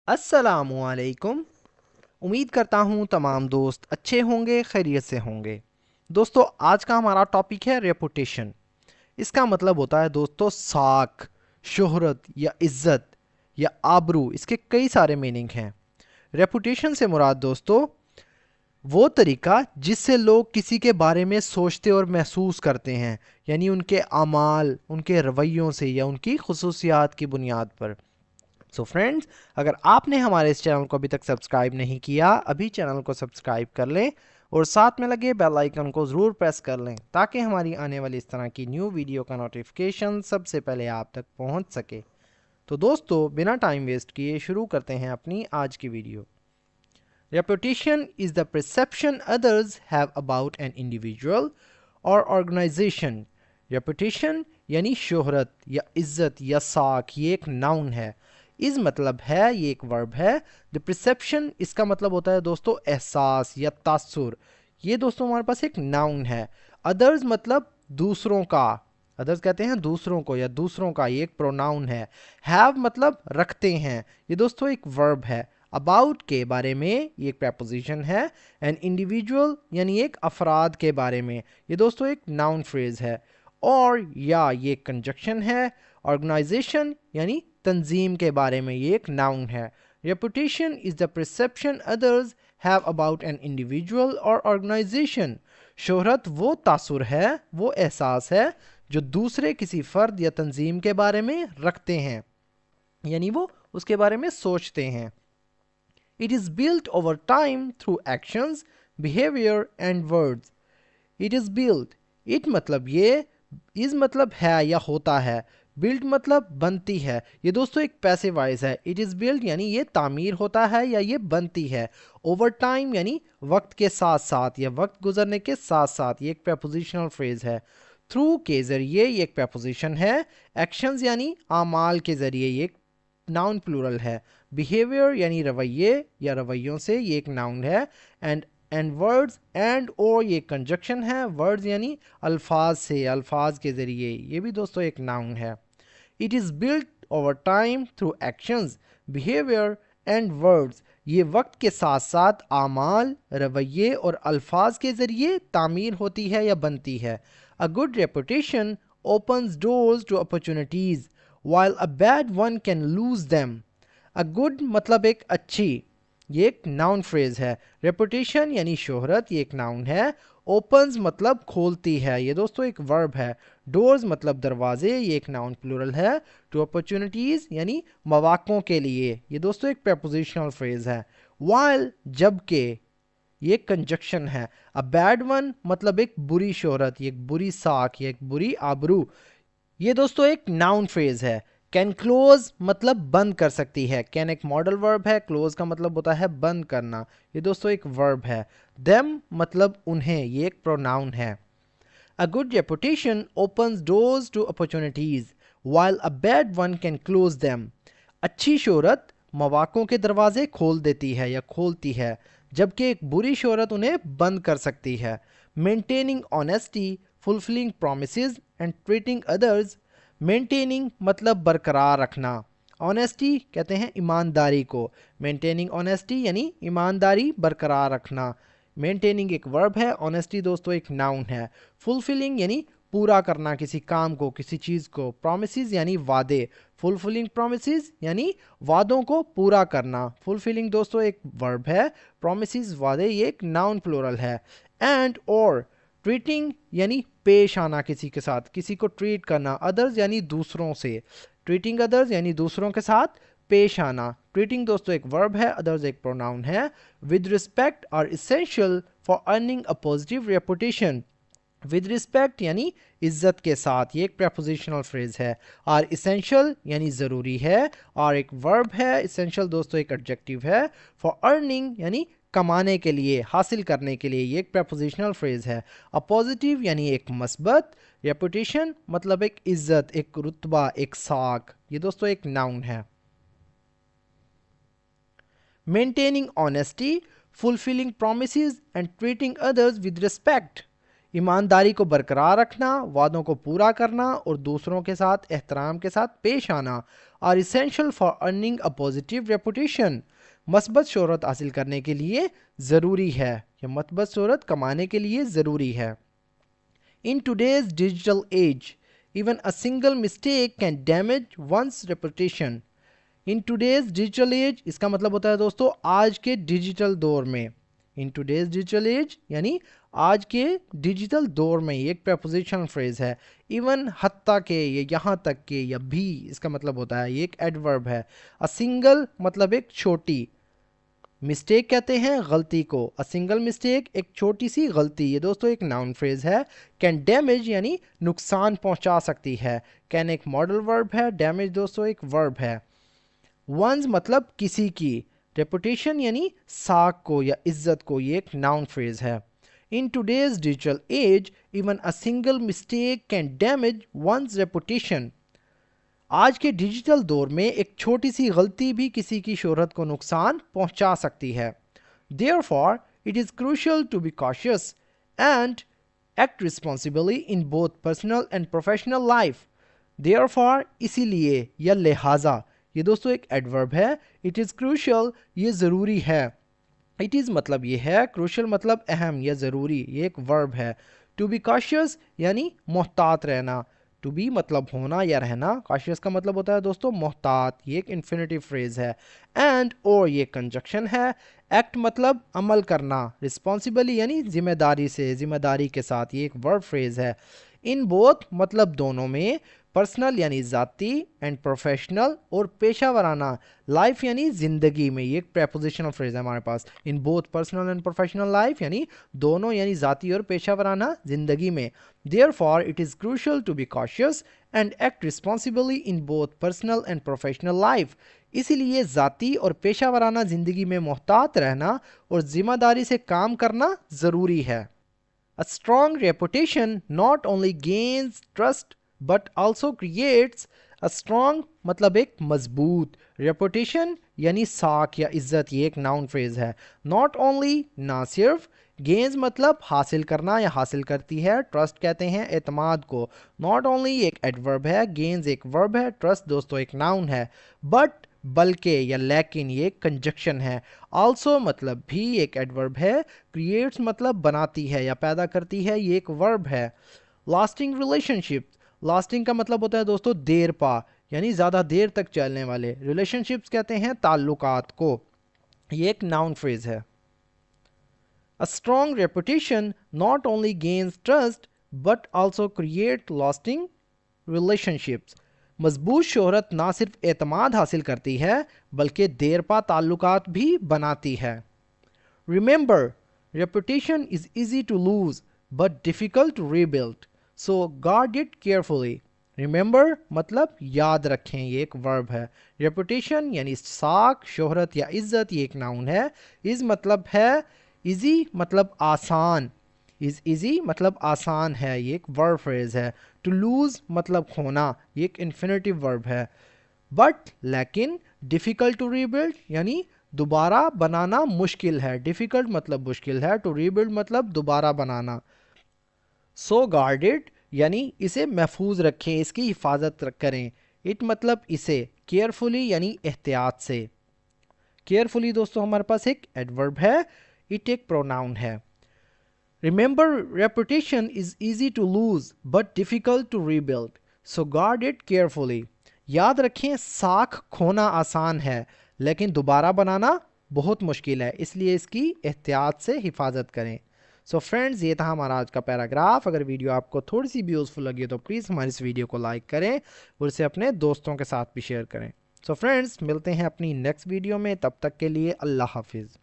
अस्सलामुअलैकुम। उम्मीद करता हूँ तमाम दोस्त अच्छे होंगे, खैरियत से होंगे। दोस्तों, आज का हमारा टॉपिक है रेपुटेशन। इसका मतलब होता है दोस्तों साख, शोहरत या इज्जत या आबरू। इसके कई सारे मीनिंग हैं। रेपुटेशन से मुराद दोस्तों वो तरीका जिससे लोग किसी के बारे में सोचते और महसूस करते हैं, यानी उनके अमाल, उनके रवैयों से या उनकी खसूसियात की बुनियाद पर। सो फ्रेंड्स, अगर आपने हमारे इस चैनल को अभी तक सब्सक्राइब नहीं किया, अभी चैनल को सब्सक्राइब कर लें और साथ में लगे बेल आइकन को ज़रूर प्रेस कर लें ताकि हमारी आने वाली इस तरह की न्यू वीडियो का नोटिफिकेशन सबसे पहले आप तक पहुंच सके। तो दोस्तों, बिना टाइम वेस्ट किए शुरू करते हैं अपनी आज की video. Reputation is the perception others have about an individual और ऑर्गेनाइजेशन। रेपुटेशन यानी शोहरत या इज्जत या साख, ये एक नाउन है। इस मतलब है, ये एक वर्ब है। द परसेप्शन, इसका मतलब होता है दोस्तों एहसास या तासुर। ये दोस्तों हमारे पास एक नाउन है। अदर्स मतलब दूसरों का, अदर्स कहते हैं दूसरों को या दूसरों का, ये एक प्रोनाउन है। हैव मतलब रखते हैं, ये दोस्तों एक वर्ब है। अबाउट के बारे में, ये एक प्रेपोजिशन है। एन इंडिविजुअल यानी एक अफराद के बारे में, ये दोस्तों एक नाउन फ्रेज है। और या ये कंजक्शन है। ऑर्गेनाइजेशन यानी तंजीम के बारे में, ये एक नाउन है। Reputation is the perception others have about an individual और ऑर्गेनाइजेशन। शोहरत वो तासुर है, वो एहसास है जो दूसरे किसी फर्द या तंजीम के बारे में रखते हैं, यानी वो उसके बारे में सोचते हैं। It is built over time through actions, behaviour and words. It is built, it मतलब ये, इज मतलब है या होता है, बिल्ड मतलब बनती है। ये दोस्तों एक पैसिव वॉइस है। इट इज़ बिल्ड यानी ये तामीर होता है या ये बनती है। ओवर टाइम यानी वक्त के साथ साथ या वक्त गुजरने के साथ साथ, ये एक प्रेपोजिशनल फ्रेज है। थ्रू के ज़रिए, ये एक प्रेपोजिशन है। एक्शंस यानी आमाल के ज़रिए, ये एक नाउन प्लूरल है। बिहेवियर यानी रवैये या रवैयों से, ये एक नाउन है। एंड वर्ड्स, एंड और ये कंजक्शन है। वर्ड्स यानी अल्फाज से, अल्फाज के ज़रिए, ये भी दोस्तों एक नाउन है। It is built over time through actions, behaviour and words. ये वक्त के साथ साथ आमाल, रवैये और अल्फाज के ज़रिए तामीर होती है या बनती है। A good reputation opens doors to opportunities while a bad one can lose them. A good मतलब एक अच्छी, ये एक नाउन फ्रेज है। रेपुटेशन यानी शोहरत, ये एक नाउन है। ओपन्स मतलब खोलती है, ये दोस्तों एक वर्ब है। डोर्स मतलब दरवाजे, ये एक नाउन प्लूरल है। टू अपॉर्चुनिटीज यानी मौक़ों के लिए, ये दोस्तों एक प्रेपोजिशनल फ्रेज है। वाइल जबकि, ये कंजक्शन है। अ बैड वन मतलब एक बुरी शोहरत, ये एक बुरी साख, ये एक बुरी आबरू, ये दोस्तों एक नाउन फ्रेज है। कैन क्लोज मतलब बंद कर सकती है। कैन एक मॉडल वर्ब है, क्लोज का मतलब होता है बंद करना, ये दोस्तों एक वर्ब है। देम मतलब उन्हें, ये एक प्रोनाउन है। A good reputation opens doors to opportunities while a bad one can close them. अच्छी शोहरत मौक़ों के दरवाजे खोल देती है या खोलती है, जबकि एक बुरी शोहरत उन्हें बंद कर सकती है। Maintaining honesty, fulfilling promises and treating others. Maintaining मतलब बरकरार रखना। ऑनेस्टी कहते हैं ईमानदारी को। मेंटेनिंग ऑनेस्टी यानी ईमानदारी बरकरार रखना। मेंटेनिंग एक वर्ब है, ऑनेस्टी दोस्तों एक नाउन है। फुलफिलिंग यानी पूरा करना किसी काम को, किसी चीज़ को। प्रोमिसेस यानी वादे। फुलफिलिंग प्रोमिसेस यानी वादों को पूरा करना। फुलफिलिंग दोस्तों एक वर्ब है, प्रोमिसेस वादे, ये एक नाउन प्लूरल है। एंड और ट्रीटिंग यानी पेश आना किसी के साथ, किसी को ट्रीट करना। अदर्स यानी दूसरों से। ट्रीटिंग अदर्स यानी दूसरों के साथ पेश आना। ट्रीटिंग दोस्तों एक वर्ब है, अदर्स एक प्रोनाउन है। With respect are essential for earning a positive reputation. With respect यानी इज्जत के साथ, ये एक प्रेपोजिशनल फ्रेज है। आर इसेंशियल यानी ज़रूरी है, और एक वर्ब है। इसेंशियल दोस्तों एक एडजेक्टिव है। फॉर अर्निंग यानी कमाने के लिए, हासिल करने के लिए, ये एक प्रेपोजिशनल फ्रेज है। अ पॉजिटिव यानी एक मस्बत। रेपुटेशन मतलब एक इज्जत, एक रुतबा, एक साख, ये दोस्तों एक नाउन है। Maintaining honesty, fulfilling promises and treating others with respect. ایمانداری کو برقرار رکھنا، وعدوں کو پورا کرنا اور دوسروں کے ساتھ احترام کے ساتھ پیش آنا are essential for earning a positive reputation. مثبت شہرت حاصل کرنے کے لیے ضروری ہے یا مثبت شہرت کمانے کے لیے ضروری ہے. In today's digital age, even a single mistake can damage one's reputation. In today's digital age اس کا مطلب ہوتا ہے دوستو آج کے ڈیجیٹل دور میں. In today's digital age یعنی آج کے ڈیجیٹل دور میں، یہ ایک پریپوزیشن فریز ہے. ایون حتیٰ کہ یا یہاں تک کہ یا بھی اس کا مطلب ہوتا ہے، یہ ایک ایڈورب ہے. a single مطلب ایک چھوٹی، مسٹیک کہتے ہیں غلطی کو. a single mistake ایک چھوٹی سی غلطی، یہ دوستو ایک ناؤن فریز ہے. can damage یعنی نقصان پہنچا سکتی ہے. can ایک ماڈل ورب ہے، damage دوستو ایک ورب ہے. one's مطلب کسی کی، ریپوٹیشن یعنی ساکھ کو یا عزت کو، یہ ایک ناؤن فریز ہے. In today's digital age, even a single mistake can damage one's reputation. آج کے ڈیجیٹل دور میں ایک چھوٹی سی غلطی بھی کسی کی شہرت کو نقصان پہنچا سکتی ہے. Therefore, it is crucial to be cautious and act responsibly in both personal and professional life. Therefore, اسی لیے یا لہٰذا، یہ دوستو ایک ایڈورب ہے. It is crucial یہ ضروری ہے. It is مطلب یہ ہے، crucial مطلب اہم یا ضروری، یہ ایک ورب ہے. To be cautious یعنی محتاط رہنا. To be مطلب ہونا یا رہنا، cautious کا مطلب ہوتا ہے دوستو محتاط، یہ ایک انفینیٹیو فریز ہے. And اور یہ کنجکشن ہے. Act مطلب عمل کرنا، responsibly یعنی ذمہ داری سے، ذمہ داری کے ساتھ، یہ ایک ورب فریز ہے. In both مطلب دونوں میں، پرسنل یعنی ذاتی، اینڈ پروفیشنل اور پیشہ ورانہ، لائف یعنی زندگی میں، یہ ایک پریپوزیشنل فریز ہے ہمارے پاس. In both personal and professional life یعنی دونوں یعنی ذاتی اور پیشہ ورانہ زندگی میں. Therefore, it is crucial to be cautious and act responsibly in both personal and professional life. اسی لیے ذاتی اور پیشہ ورانہ زندگی میں محتاط رہنا اور ذمہ داری سے کام کرنا ضروری ہے. A strong reputation not only gains trust but also creates a strong مطلب ایک مضبوط، ریپوٹیشن یعنی ساکھ یا عزت، یہ ایک ناؤن فریز ہے. not only نہ صرف، گینز مطلب حاصل کرنا یا حاصل کرتی ہے، ٹرسٹ کہتے ہیں اعتماد کو. not only ایک ایڈورب ہے، گینز ایک ورب ہے، ٹرسٹ دوستو ایک ناؤن ہے. بٹ بلکہ یا لیکن یہ ایک کنجکشن ہے. آلسو مطلب بھی ایک ایڈورب ہے. کریٹس مطلب بناتی ہے یا پیدا کرتی ہے، یہ ایک ورب ہے. لاسٹنگ ریلیشن شپ، لاسٹنگ کا مطلب ہوتا ہے دوستو دیر پا یعنی زیادہ دیر تک چلنے والے. ریلیشن شپس کہتے ہیں تعلقات کو، یہ ایک ناؤن فریز ہے. A strong reputation not only gains trust but also create lasting relationships. مضبوط شہرت نہ صرف اعتماد حاصل کرتی ہے بلکہ دیر پا تعلقات بھی بناتی ہے. Remember, reputation is easy to lose but difficult to rebuild. So guard it carefully. Remember مطلب یاد رکھیں، یہ ایک ورب ہے. Reputation یعنی ساکھ، شہرت یا عزت، یہ ایک ناؤن ہے. is مطلب ہے، ایزی مطلب آسان، از ایزی مطلب آسان ہے، یہ ایک ورب فریز ہے. ٹو لوز مطلب کھونا، یہ ایک انفینیٹیو ورب ہے. بٹ لیکن، ڈیفیکلٹ ٹو ریبلڈ یعنی دوبارہ بنانا مشکل ہے. ڈیفیکلٹ مطلب مشکل ہے، ٹو ریبلڈ مطلب دوبارہ بنانا. سو گارڈڈ یعنی اسے محفوظ رکھیں، اس کی حفاظت کریں. اٹ مطلب اسے، کیئرفلی یعنی احتیاط سے. کیئرفلی دوستو ہمارے پاس ایک ایڈورب ہے، اٹ ایک پروناؤن ہے. Remember, reputation is easy to lose but difficult to rebuild. So guard it carefully. یاد رکھیں ساکھ کھونا آسان ہے لیکن دوبارہ بنانا بہت مشکل ہے، اس لیے اس کی احتیاط سے حفاظت کریں. سو فرینڈز، یہ تھا ہمارا آج کا پیراگراف. اگر ویڈیو آپ کو تھوڑی سی بھی یوزفل لگی تو پلیز ہماری اس ویڈیو کو لائک کریں اور اسے اپنے دوستوں کے ساتھ بھی شیئر کریں. سو فرینڈز، ملتے ہیں اپنی نیکسٹ ویڈیو میں، تب تک کے لیے اللہ حافظ.